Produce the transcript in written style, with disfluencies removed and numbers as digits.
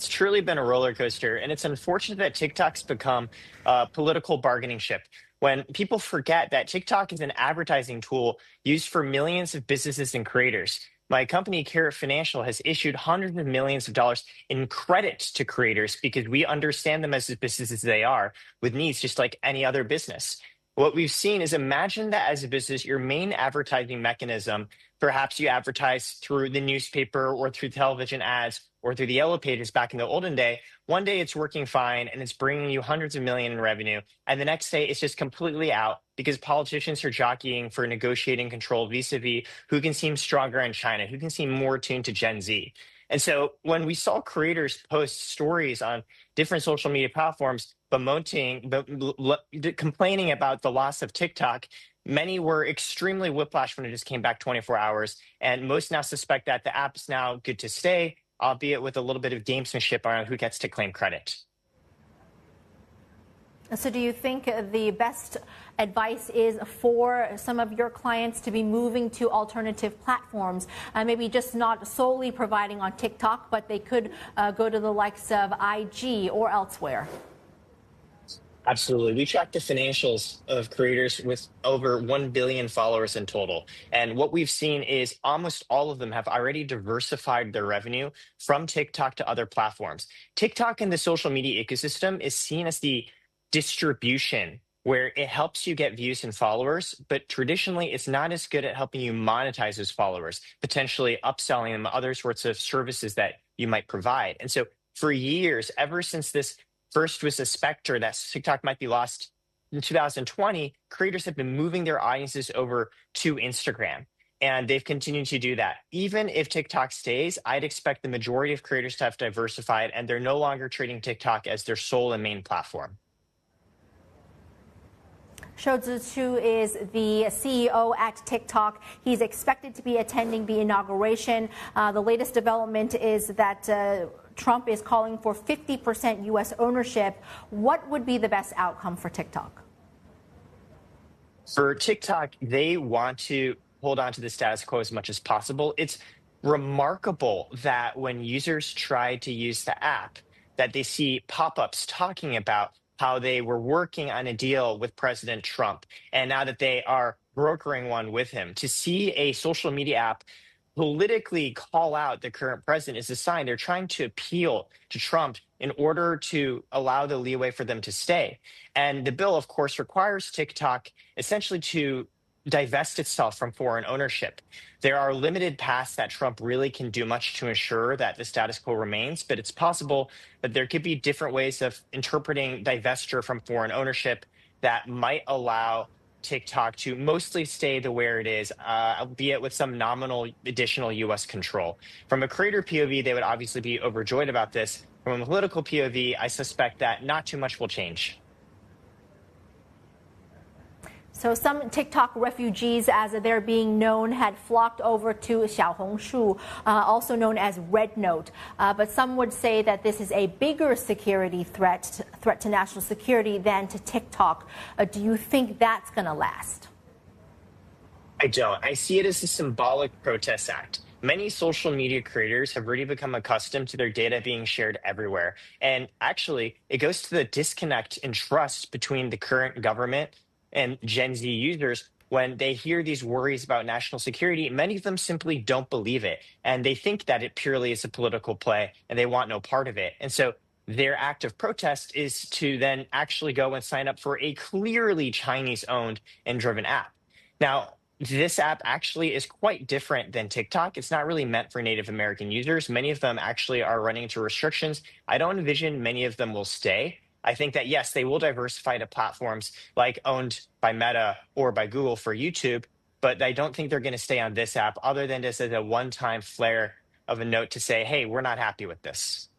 It's truly been a roller coaster, and it's unfortunate that TikTok's become a political bargaining chip. When people forget that TikTok is an advertising tool used for millions of businesses and creators. My company, Karat Financial, has issued hundreds of millions of dollars in credit to creators because we understand them as the businesses they are, with needs just like any other business. What we've seen is, imagine that as a business, your main advertising mechanism, perhaps you advertise through the newspaper or through television ads or through the yellow pages back in the olden day. One day it's working fine and it's bringing you hundreds of million in revenue. And the next day it's just completely out because politicians are jockeying for negotiating control vis-a-vis who can seem stronger in China, who can seem more tuned to Gen Z. And so when we saw creators post stories on different social media platforms complaining about the loss of TikTok, many were extremely whiplash when it just came back 24 hours. And most now suspect that the app is now good to stay, albeit with a little bit of gamesmanship around who gets to claim credit. So do you think the best advice is for some of your clients to be moving to alternative platforms, maybe just not solely providing on TikTok, but they could go to the likes of IG or elsewhere? Absolutely. We track the financials of creators with over 1 billion followers in total. And what we've seen is almost all of them have already diversified their revenue from TikTok to other platforms. TikTok in the social media ecosystem is seen as the distribution where it helps you get views and followers, but traditionally it's not as good at helping you monetize those followers, potentially upselling them other sorts of services that you might provide. And so for years, ever since this first was a specter that TikTok might be lost in 2020, creators have been moving their audiences over to Instagram. And they've continued to do that. Even if TikTok stays, I'd expect the majority of creators to have diversified, and they're no longer treating TikTok as their sole and main platform. Shou Zi is the CEO at TikTok. He's expected to be attending the inauguration. The latest development is that Trump is calling for 50% U.S. ownership. What would be the best outcome for TikTok? For TikTok, they want to hold on to the status quo as much as possible. It's remarkable that when users try to use the app, that they see pop-ups talking about how they were working on a deal with President Trump, and now that they are brokering one with him. To see a social media app politically call out the current president is a sign they're trying to appeal to Trump in order to allow the leeway for them to stay. And the bill, of course, requires TikTok essentially to divest itself from foreign ownership. There are limited paths that Trump really can do much to ensure that the status quo remains, but it's possible that there could be different ways of interpreting divestiture from foreign ownership that might allow TikTok to mostly stay the where it is, albeit with some nominal additional U.S. control. From a creator POV, they would obviously be overjoyed about this. From a political POV, I suspect that not too much will change. So some TikTok refugees, as they're being known, had flocked over to Xiaohongshu, also known as Red Note. But some would say that this is a bigger security threat to national security than to TikTok. Do you think that's going to last? I don't. I see it as a symbolic protest act. Many social media creators have already become accustomed to their data being shared everywhere. And actually, it goes to the disconnect in trust between the current government and Gen Z users. When they hear these worries about national security, many of them simply don't believe it. And they think that it purely is a political play and they want no part of it. And so their act of protest is to then actually go and sign up for a clearly Chinese owned and driven app. Now, this app actually is quite different than TikTok. It's not really meant for Native American users. Many of them actually are running into restrictions. I don't envision many of them will stay. I think that, yes, they will diversify to platforms like owned by Meta or by Google for YouTube, but I don't think they're going to stay on this app other than just as a one-time flare of a note to say, hey, we're not happy with this.